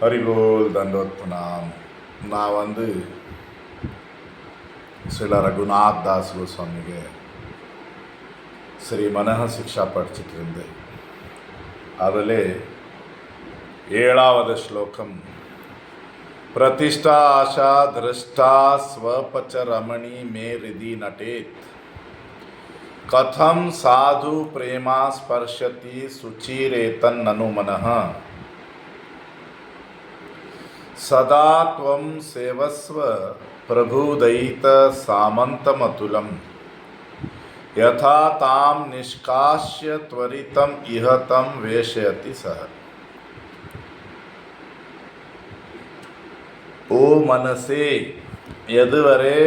ஹரிபோல் தண்டோத் பிரணாம். நான் சில ரகுநாத் தாஸ் கோஸ்வாமிಗೆ ಶ್ರೀ ಮನಃ ಶಿಕ್ಷಾ படிச்சுட்டு இருந்தேன். அதில் 7வது ஸ்லோகம், பிரதிஷ்டா ஆஷா திருஷ்டா ஸ்வபச்ச ரமணி மே ரிதி நட்டேத் கதம் சாது பிரேமா ஸ்பர்ஷதி சுச்சிரேதன் நனு மனः சதா த்வம் சேவஸ்வ பிரபுதைத சாமந்தமதுலம் யதா தாம் நிஷ்காஷ்ய த்வரிதம் இஹதம் வேஷயதி சஹ. ஓ மனசே, எதுவரை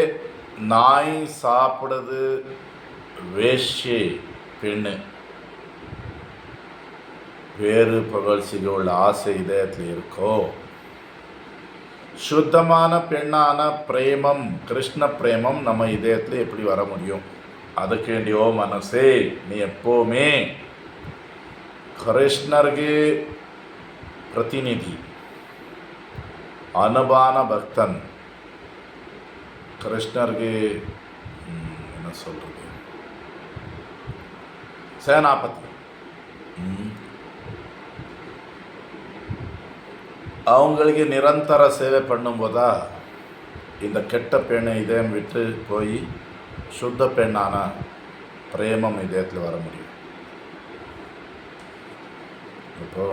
நாய் சாப்பிடுது வேஷ்யை பெண்ணு, வேறு புகழ்ச்சிகள் ஆசை இதயத்தில் இருக்கோ, சுத்தமான பெண்ணான பிரேமம், கிருஷ்ண பிரேமம் நம்ம இதயத்தில் எப்படி வர முடியும்? அதுக்கு வேண்டியோ மனசே, நீ எப்போவுமே கிருஷ்ணருக்கு பிரதிநிதி, அனுபான பக்தன், கிருஷ்ணருக்கு என்ன சொல்றது, சேனாபதி. அவங்களுக்கு நிரந்தர சேவை பண்ணும்போதா இந்த கெட்ட பெண்ணை இதயம் விட்டு போய் சுத்த பெண்ணான பிரேமம் இதயத்தில் வர முடியும். இப்போ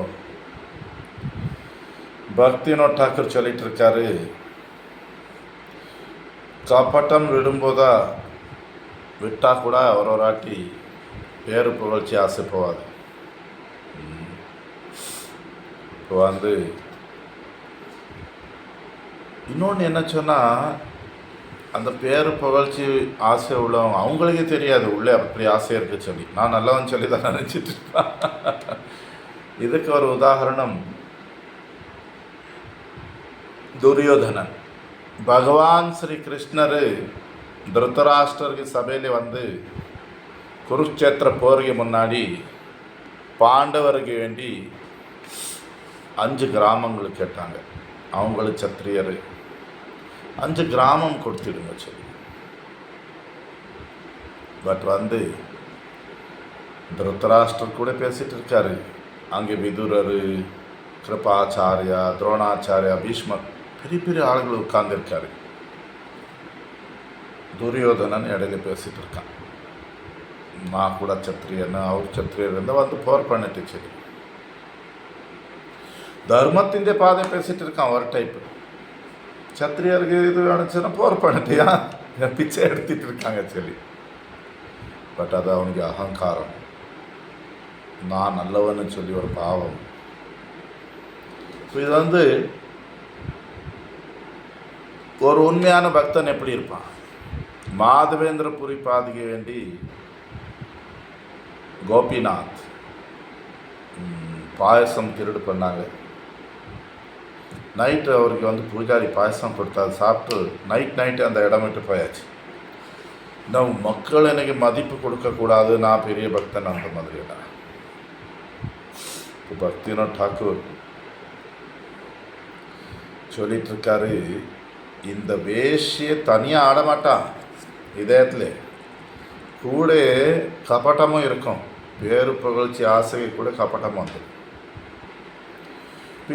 பக்தினோட் டாக்கூர் சொல்லிட்டு இருக்காரு, கப்பட்டம் விடும்போதா விட்டா கூட ஒரு வாட்டி பேரு புகழ்ச்சி ஆசை போவாது. இப்போ இன்னொன்று என்ன சொன்னால், அந்த பேரு புகழ்ச்சி ஆசை உள்ளவங்க அவங்களுக்கே தெரியாது உள்ளே அப்படி ஆசை இருக்குது சொல்லி. நான் நல்லவன் சொல்லி தான் நினச்சிட்டு இருப்பேன். இதுக்கு ஒரு உதாரணம் துரியோதனன். பகவான் ஸ்ரீ கிருஷ்ணர் திருதராஷ்டருக்கு சபையில் குருக்ஷேத்திர போருக்கு முன்னாடி பாண்டவருக்கு வேண்டி 5 கிராமங்கள் கேட்டாங்க. அவங்களுக்கு சத்திரியர் 5 கிராமம் கொடுத்துடுங்க சொல்லி. பட் திருதராஷ்டர் கூட பேசிகிட்டு இருக்காரு. அங்கே விதுரர், கிருபாச்சாரியா, துரோணாச்சாரியா, பீஷ்மர், பெரிய பெரிய ஆளுகள் உட்கார்ந்துருக்காரு. துரியோதனன் இடையில பேசிகிட்டு இருக்கான். நான் கூட சத்திரியன்னு, அவர் சத்திரியர் இருந்தால் போர் பண்ணிட்டு சரி. தர்மத்தின் பாதை பேசிகிட்டு இருக்கான் ஒரு டைப்பு. சத்திரியருக்கு இது வேணுச்சுன்னா போர் பண்ணிட்டியா, பிச்சை எடுத்துட்டு இருக்காங்க சொல்லி. பட் அது அவனுக்கு அகங்காரம், நான் நல்லவன்னு சொல்லி ஒரு பாவம். இது ஒரு உண்மையான பக்தன் எப்படி இருப்பான்? மாதவேந்திரபுரி பாதிக்க வேண்டி கோபிநாத் பாயசம் திருடு பண்ணாங்க. நைட்டு அவருக்கு பூஜாரி பாயசம் கொடுத்தா, சாப்பிட்டு நைட்டு அந்த இடம் விட்டு போயாச்சு. இன்னும் மக்கள் எனக்கு மதிப்பு கொடுக்கக்கூடாது, நான் பெரிய பக்தன் அந்த மாதிரி தான். இப்போ பக்தினோட் டாக்கூர் சொல்லிட்டு இருக்காரு, இந்த வேஷ்யை தனியாக ஆடமாட்டான், இதயத்தில் கூட கபட்டமும் இருக்கும். பேரு புகழ்ச்சி ஆசைக்கு கூட கபட்டமும் வந்து.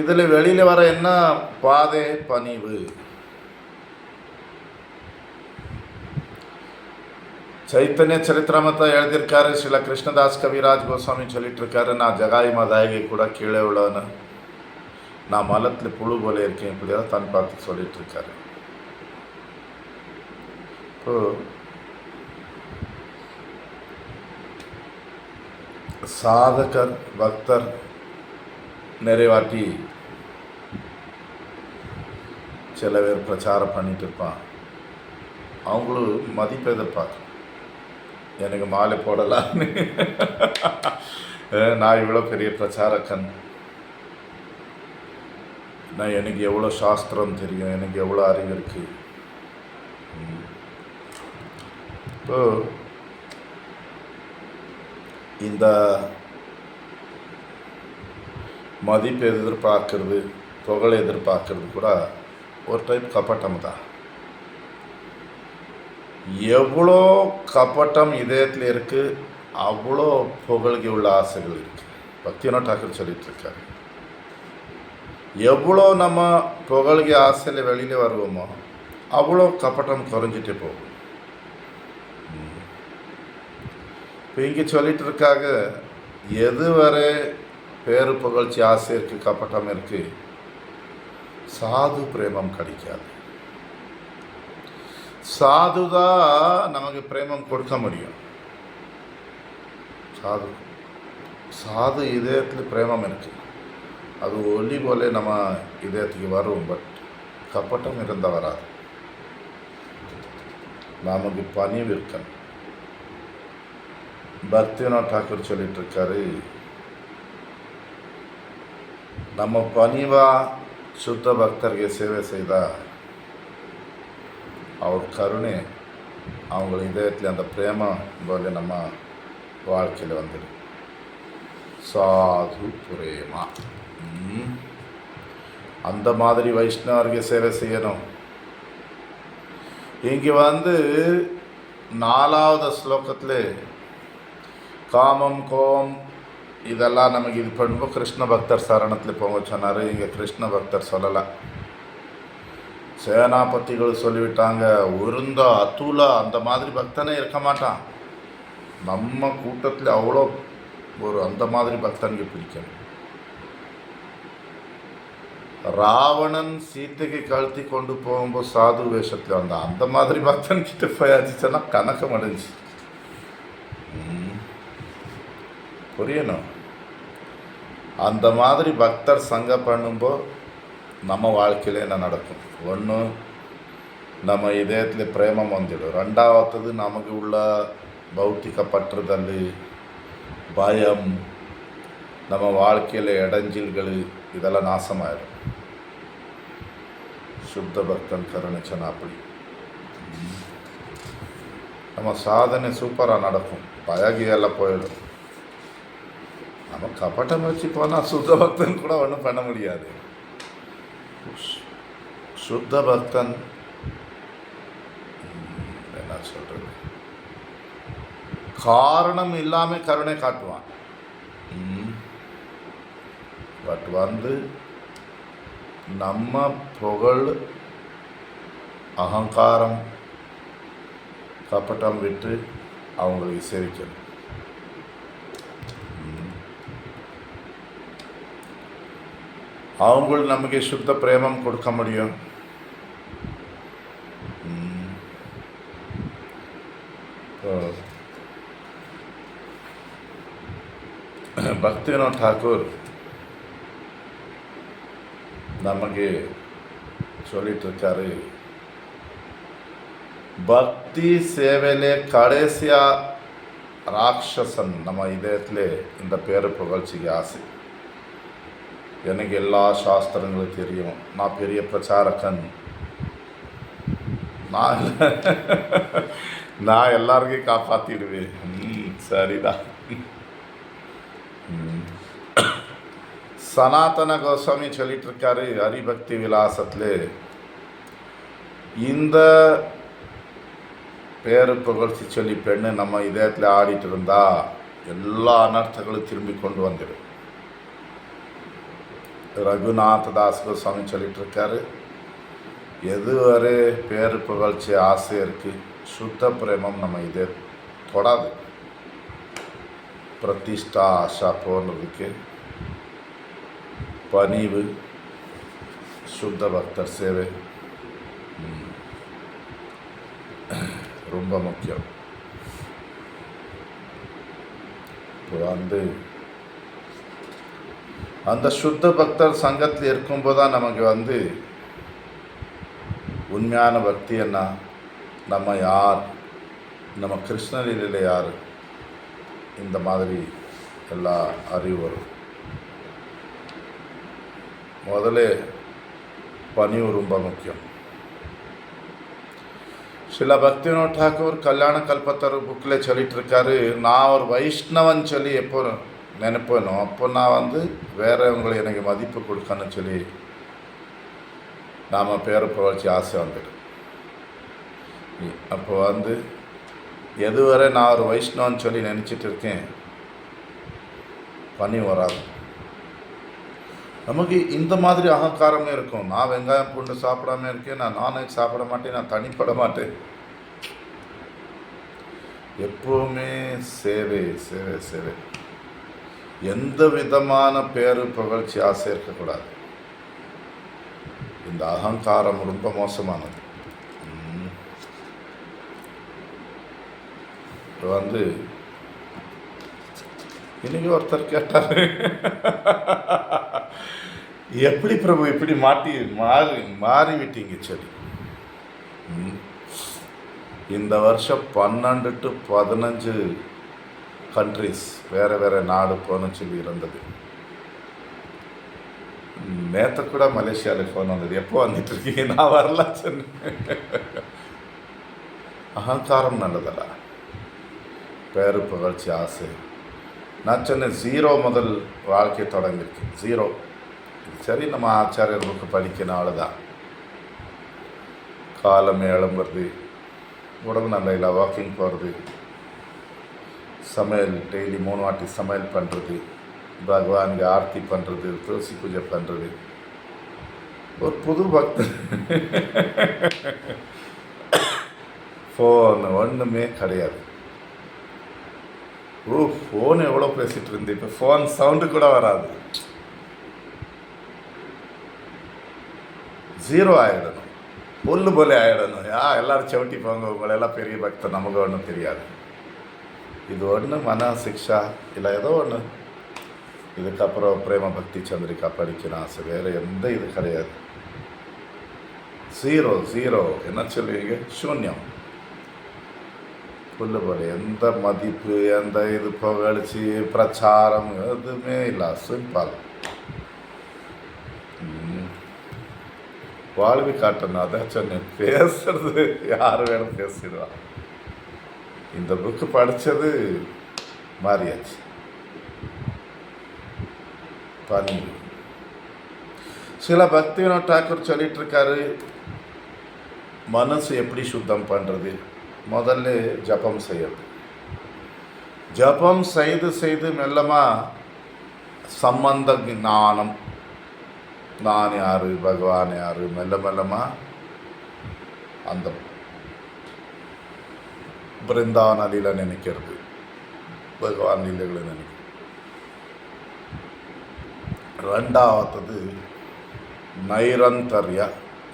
இதில் வெளியில் வர என்ன பாதை? பணிவு. ಚೈತನ್ಯ ಚರಿತ್ರಾಮೃತ எழுதியிருக்காரு. சில கிருஷ்ணதாஸ் கவிராஜ் கோஸ்வாமி சொல்லிட்டு இருக்காரு, நான் ஜகாய் மதாயகை கூட கீழே உள்ளவனு, நான் மலத்தில் புழு போல இருக்கேன், இப்படியாவது தன் பார்த்து சொல்லிட்டு இருக்காரு. இப்போ சாதகர் பக்தர் நிறைவாட்டி சில பேர் பிரச்சாரம் பண்ணிட்டு இருப்பான். அவங்களும் மதிப்பு எதிர்பார்க்கும், எனக்கு மாலை போடலான்னு. நான் இவ்வளோ பெரிய பிரச்சாரக்கன், நான் எனக்கு எவ்வளோ சாஸ்திரம் தெரியும், எனக்கு எவ்வளோ அறிவு இருக்குது. இப்போ இந்த மதிப்பு எதிர்பார்க்கறது புகழை எதிர்பார்க்கறது கூட ஒரு டைப் கபட்டம் தான். எவ்வளோ கபட்டம் இதயத்தில் இருக்குது, அவ்வளோ புகழ்கி உள்ள ஆசைகள் இருக்குது. பக்திவினோத் டாக்கூர் சொல்லிட்டு இருக்காரு, எவ்வளோ நம்ம புகழ்கி ஆசையில் வெளியில் வருவோமோ அவ்வளோ கபட்டம் குறைஞ்சிட்டே போகும். இப்போ இங்கே சொல்லிட்டு இருக்காங்க, எதுவரை பேரு புகழ்ச்சி ஆசை இருக்குது, கபட்டம் இருக்குது, சாது பிரேமம் கிடைக்காது. சாதுதான் நமக்கு பிரேமம் கொடுக்க முடியும். சாது இதயத்தில் பிரேமம் இருக்கு, அது ஒளி போல நம்ம இதயத்துக்கு வரும். பட் கப்பட்டம் இருந்தால் வராது. நமக்கு பணிவு இருக்கணும். பக்திவினோத் டாக்கூர் சொல்லிட்டு இருக்காரு, நம்ம பணிவா சுத்த பக்தருக்கு சேவை செய்தால் அவர் கருணை அவங்கள இதயத்தில் அந்த பிரேமம் போல நம்ம வாழ்க்கையில் வந்துடும். சாது பிரேமா. அந்த மாதிரி வைஷ்ணவருக்கு சேவை செய்யணும். இங்கே 4வது ஸ்லோகத்தில் காமம் கோம் இதெல்லாம் நமக்கு இது பண்ணும்போது கிருஷ்ண பக்தர் சரணத்தில் போங்க சொன்னார். இங்கே கிருஷ்ண பக்தர் சொல்லலை, சேனாபதிகள் சொல்லிவிட்டாங்க. உருந்த அத்துலா அந்த மாதிரி பக்தனே இருக்க மாட்டான். நம்ம கூட்டத்தில் அவ்வளோ ஒரு அந்த மாதிரி பக்தனுக்கு பிடிக்கும். ராவணன் சீத்தைக்கு கழுத்தி கொண்டு போகும்போது சாது வேஷத்தில் வந்தான். அந்த மாதிரி பக்தன் கிட்ட போயாச்சுன்னா கணக்கம் அடைஞ்சு புரியணும். அந்த மாதிரி பக்தர் சங்கம் பண்ணும்போது நம்ம வாழ்க்கையில் என்ன நடக்கும்? ஒன்று, நம்ம இதயத்தில் பிரேமம் வந்துடும். ரெண்டாவது, நமக்கு உள்ள பௌத்திக பற்றுதல், பயம், நம்ம வாழ்க்கையில் இடைஞ்சல்கள் இதெல்லாம் நாசமாயிடும். சுத்த பக்தன் கருணைச்சனா அப்படி நம்ம சாதனை சூப்பராக நடக்கும். பழகியெல்லாம் போயிடும். நம்ம கபட்டம் வச்சு போனால் சுத்த பக்தன் கூட ஒன்றும் பண்ண முடியாது. சுத்த பக்தன் என்ன சொல்கிறது, காரணம் இல்லாமல் கருணை காட்டுவான். பட் நம்ம புகழ் அகங்காரம் கப்பட்டம் விட்டு அவங்களுக்கு சேவிக்கணும். அவங்களுக்கு நமக்கு சுத்த பிரேமம் கொடுக்க முடியும். பக்திவினோத் டாக்கூர் நமக்கு சொல்லிட்டு இருக்காரு, பக்தி சேவையிலே கடைசியா ராட்சசன் நம்ம இதயத்தில் இந்த பேரு புகழ்ச்சிக்கு ஆசை. எனக்கு எல்லா சாஸ்திரங்களும் தெரியும், நான் பெரிய பிரச்சாரக்கன், நான் எல்லாருக்கும் காப்பாற்றிடுவேன். சரிதான். சனாதன கோஸ்வாமி சொல்லிட்டு இருக்காரு ஹரிபக்தி விலாசத்தில், இந்த பேரு புகழ்ச்சி சொல்லி பெண்ணு நம்ம இதயத்தில் ஆடிட்டு இருந்தா எல்லா அனர்த்தங்களும் திரும்பி கொண்டு வந்துடும். ரகுநாத் தாஸ் கோஸ்வாமி சொல்லிட்டு இருக்காரு, எதுவரை பேரு புகழ்ச்சி ஆசை இருக்கு, சுத்த பிரேமம் நம்ம இதே தொடாது. பிரதிஷ்டா ஆஷா போனதுக்கு பணிவு, சுத்த பக்தர் சேவை ரொம்ப முக்கியம். இப்போ அந்த சுத்த பக்தர் சங்கத்தில் இருக்கும்போது தான் நமக்கு உண்மையான பக்தி என்ன, நம்ம யார், நம்ம கிருஷ்ணலீலையில் யார், இந்த மாதிரி எல்லா அறிவு வரும். முதல்ல பணிவு ரொம்ப முக்கியம். சில பக்திவினோத் டாக்கூர் கல்யாண கல்பத்தர் புக்கில் சொல்லிட்டு இருக்காரு, நான் ஒரு வைஷ்ணவன் சொல்லி எப்போ நினைப்பேனோ அப்போ நான் வேறவங்களை எனக்கு மதிப்பு கொடுக்கணும்னு சொல்லி நாம் பேரை புகழ்ச்சி ஆசை வந்துடும். அப்போ எதுவரை நான் ஒரு வைஷ்ணவன்னு சொல்லி நினச்சிட்டு இருக்கேன், பண்ணி வராது. நமக்கு இந்த மாதிரி அகங்காரமே இருக்கும். நான் வெங்காயம் பூண்டு சாப்பிடாம இருக்கேன், நான் நான்வெஜ் சாப்பிட மாட்டேன், நான் தனிப்பட மாட்டேன். எப்போவுமே சேவை சேவை சேவை. எந்த விதமான பேரு புகழ்ச்சி ஆசை இருக்கக்கூடாது. இந்த அகங்காரம் ரொம்ப மோசமானது. இன்னைக்கு ஒருத்தர் கேட்டார், எப்படி பிரபு இப்படி மாறிவிட்டீங்க சொல்லி. இந்த வருஷம் 12 to 15 கண்ட்ரிஸ் வேறு நாடு போகணும்னு சொல்லி இருந்தது. நேற்று கூட மலேசியாவில் ஃபோன் வந்தது, எப்போ வந்துட்டு இருக்கீங்க? நான் வரல சொன்னேன். அகங்காரம் நல்லதல்ல, பேரு புகழ்ச்சி ஆசை. நான் சொன்னேன் 0 முதல் வாழ்க்கை தொடங்கிருக்கு. 0 சரி, நம்ம ஆச்சாரியர் புக்கு படிக்கணும், அவ்வளோதான். காலமே எழும்புறது, உடம்பு நல்ல இல்லை, வாக்கிங் போகிறது, சமையல் டெய்லி 3 வாட்டி சமையல் பண்ணுறது, பகவானுக்கு ஆர்த்தி பண்ணுறது, துளசி பூஜை பண்ணுறது. ஒரு புது பக்தர் ஃபோன் ஒன்றுமே கிடையாது. ஃபோன் எவ்வளோ பேசிகிட்டு இருந்து, இப்போ ஃபோன் சவுண்டு கூட வராது. 0 ஆகிடணும், புல்லு போல ஆகிடணும். எல்லோரும் சவுட்டி போங்க, உங்களெல்லாம் பெரிய பக்தர், நமக்கு ஒன்றும் தெரியாது. இது ஒன்று மன சிக்ஷா இல்லை ஏதோ ஒன்று. இதுக்கப்புறம் பிரேம பக்தி சந்திரிகா படிக்கணும் ஆசை, வேறு எந்த இது கிடையாது. 0 என்ன சொல்லுவீங்க? சூன்யம், புல்லு போல. எந்த மதிப்பு, எந்த இது புகழ்ச்சி பிரச்சாரம் எதுவுமே இல்லை, சிம்பிள். வாழ்வி காட்டணும், அதான் சொன்னேன். பேசுறது யார் வேணும் பேசிடுவா. இந்த புக்கு படித்தது மாறியாச்சு. பணி சில பக்திவினோத் டாக்கூர் சொல்லிட்டு இருக்காரு, மனசு எப்படி சுத்தம் பண்ணுறது? முதல்ல ஜபம் செய்யறது. ஜபம் செய்து செய்து மெல்லமாக சம்பந்த ஞானம், நான் யார், பகவான் யார், மெல்ல மெல்லமாக அந்த பிருந்தாவன லீலை நினைக்கிறது, பகவான் லீலைகளை நினைக்கிறது. ரெண்டாவது நைரந்தர்யா,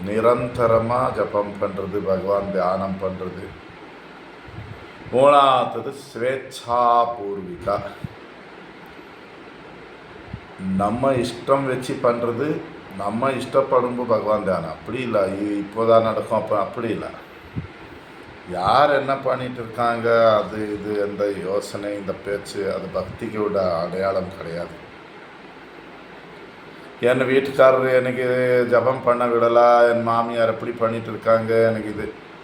நிரந்தரமாக ஜபம் பண்ணுறது, பகவான் தியானம் பண்ணுறது. மூணாவது ஸ்வேச்சா பூர்விகா, நம்ம இஷ்டம் வச்சு பண்ணுறது, நம்ம இஷ்டப்படும்போது பகவான் தியானம். அப்படி இல்லை இப்போதான் நடக்கும், அப்படி இல்லை. யார் என்ன பண்ணிட்டு இருக்காங்க, அது இது எந்த யோசனை, இந்த பேச்சு, அது பக்திக்கோட அடையாளம் கிடையாது. என் வீட்டுக்காரர் எனக்கு ஜபம் பண்ண விடலா, என் மாமியார் எப்படி பண்ணிட்டு இருக்காங்க, எனக்கு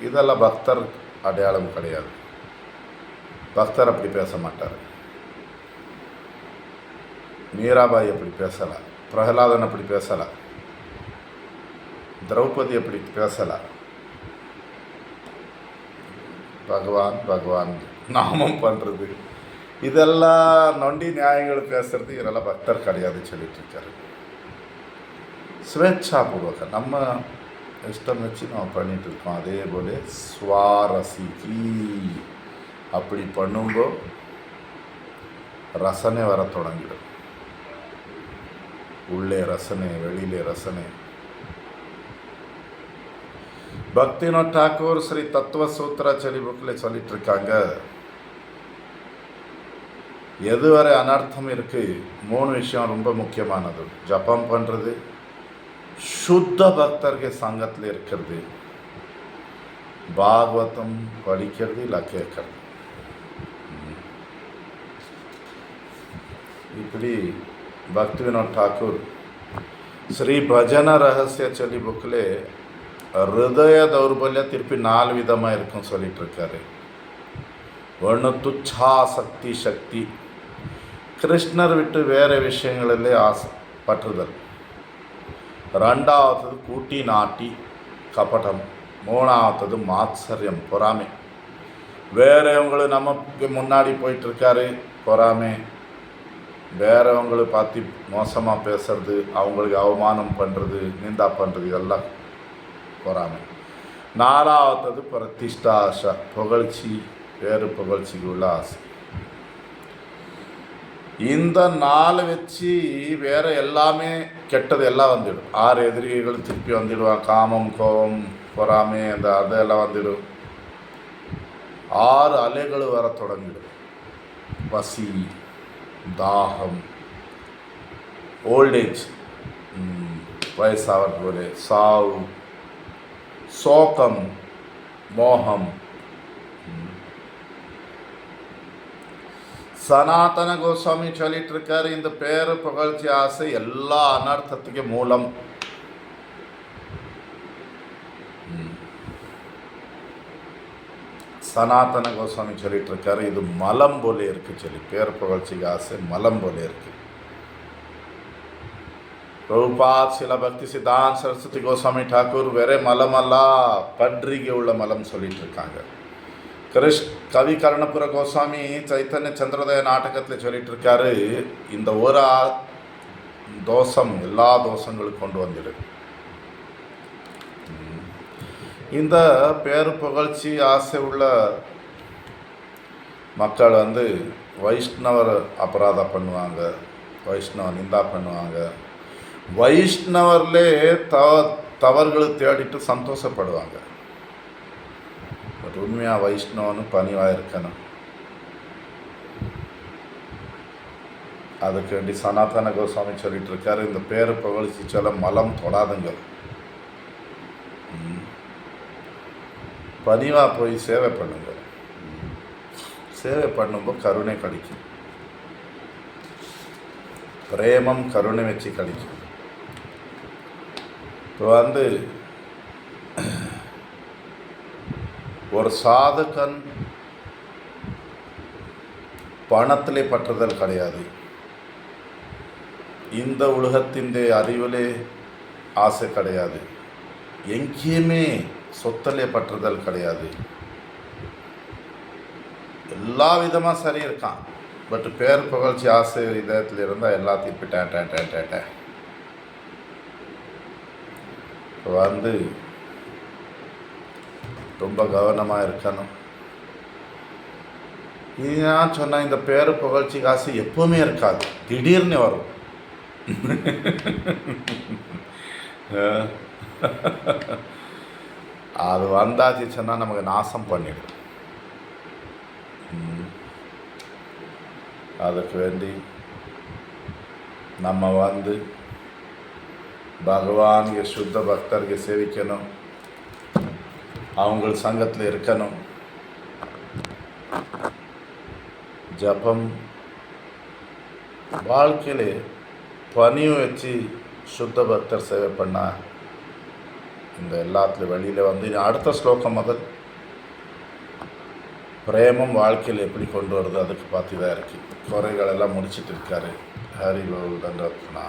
இதெல்லாம் பக்தர் அடையாளம் கிடையாது. பக்தர் அப்படி பேச மாட்டார். மீராபாய் அப்படி பேசலை, பிரகலாதன் அப்படி பேசலை, திரௌபதி அப்படி பேசலை. பகவான் பகவான் நாமம் பண்ணுறது, இதெல்லாம் நொண்டி நியாயங்கள் பேசுறது, இதெல்லாம் பக்தர் கிடையாது சொல்லிட்டு இருக்காரு. ஸ்வேச்சாபூர்வக நம்ம இஷ்டம் வச்சு நம்ம பண்ணிட்டு இருக்கோம். அதே போல ஸ்வாரசிகி, அப்படி பண்ணும்போது ரசனை வர தொடங்கிடும். உள்ளே ரசனை, வெளியிலே ரசனை. பக்திவினோத் டாக்கூர் ஸ்ரீ தத்துவ சூத்ரா சொல்லி புக்கில் சொல்லிட்டு இருக்காங்க, எதுவரை அனர்த்தம் இருக்கு, 3 விஷயம் ரொம்ப முக்கியமானது. ஜபம் பண்ணுறது, சுத்த பக்தர்க சங்கத்தில் இருக்கிறது, பாகவதம் படிக்கிறது இல்லை கேட்கறது. இப்படி பக்திவினோத் டாக்கூர் ஸ்ரீ பஜன ரகசிய சொல்லி புக்கில் ஹிருதய தௌர்பல்ய திருப்பி 4 விதமாக இருக்கும் சொல்லிட்டு இருக்காரு. ஒன்று துச்சாசக்தி சக்தி, கிருஷ்ணர் விட்டு வேறு விஷயங்களிலே பற்றுதல். ரெண்டாவது கூட்டி நாட்டி கபடம், மூணாவது மாத்சரியம் பொறாமை. வேறவங்களை நமக்கு முன்னாடி போயிட்டுருக்காரு பொறாமை, வேறவங்களை பார்த்து மோசமாக பேசுறது, அவங்களுக்கு அவமானம் பண்ணுறது, நிந்தா பண்ணுறது, இதெல்லாம் பொறாமை. நாலாவது பிரதிஷ்டா ஆசை, புகழ்ச்சி, வேறு புகழ்ச்சிக்கு உள்ள ஆசை. இந்த 4 வச்சு வேற எல்லாமே கெட்டது எல்லாம் வந்துடும். 6 எதிரிகள் திருப்பி வந்துடுவான். காமம், கோபம், பொறாமை, அதெல்லாம் வந்துடும். 6 அலைகள் வர தொடங்கிடும். பசி, தாகம், ஓல்டேஜ், வயசாவது போல, சாவு, சோகம், மோகம். சனாதன கோஸ்வாமி சொல்லிட்டு இருக்காரு, இந்த பேரு புகழ்ச்சி ஆசை எல்லா அனர்த்தத்துக்கு மூலம். சனாதன கோஸ்வாமி சொல்லிட்டு இருக்காரு, இது மலம் போல இருக்கு சொல்லி, பேர் புகழ்ச்சிக்கு ஆசை மலம் போல இருக்கு. பிரபுபாத் சில பக்தி சித்தாந்த் சரஸ்வதி கோஸ்வாமி டாக்கூர் வேற மலமல்லா பன்றிக்கு உள்ள மலம் சொல்லிட்டு இருக்காங்க. கவி கருணபுர கோஸ்வாமி சைத்தன்ய சந்திரோதய நாடகத்தில் சொல்லிட்டு இருக்காரு, இந்த ஒரு தோஷம் எல்லா தோஷங்களும் கொண்டு வந்துடும். இந்த பேரு புகழ்ச்சி ஆசை உள்ள மக்கள் வைஷ்ணவர் அபராதம் பண்ணுவாங்க, வைஷ்ணவ நிந்தா பண்ணுவாங்க, வைஷ்ணவர்லே தவறுகளை தேடிட்டு சந்தோஷப்படுவாங்க. பட் உண்மையாக வைஷ்ணவனு பணிவாக இருக்கணும். அதுக்கு வேண்டி சனாதன கோஸ்வாமி சொல்லிட்டு இருக்காரு, இந்த பேரு புகழ்ச்சி சொல்ல மலம் தொடாதுங்க, பணிவாக போய் சேவை பண்ணுங்க. சேவை பண்ணும்போது கருணை கிடைக்கும், பிரேமம் கருணை வச்சு கிடைக்கும். இப்போ ஒரு சாதுக்கன் பணத்திலே பற்றுதல் கிடையாது, இந்த உலகத்தின் அறிவிலே ஆசை கிடையாது, எங்கேயுமே சொத்திலே பற்றுதல் கிடையாது, எல்லா விதமாக சரி இருக்கான். பட் பேர் புகழ்ச்சி ஆசை இதயத்தில் இருந்தால் எல்லாத்தையும் இப்போ ரொம்ப கவனமாக இருக்கணும். நான் சொன்ன இந்த பேரு புகழ்ச்சி காசு எப்பவுமே இருக்காது, திடீர்னு வரும். அது வந்தாச்சு சொன்னால் நமக்கு நாசம் பண்ணிடும். அதுக்கு வேண்டி நம்ம பகவானுக்கு சுத்த பக்தருக்கு சேவிக்கணும், அவங்க சங்கத்தில் இருக்கணும். ஜபம் வாழ்க்கையில் பணியும் வச்சு சுத்த பக்தர் சேவை பண்ணால் இந்த எல்லாத்துலேயும் வெளியில் அடுத்த ஸ்லோகம் பிரேமம் வாழ்க்கையில் எப்படி கொண்டு வருது அதுக்கு பார்த்து தான் இருக்குது. குறைகளெல்லாம் முடிச்சிட்டு இருக்காரு. ஹரி கோவில் தண்டவத்னா.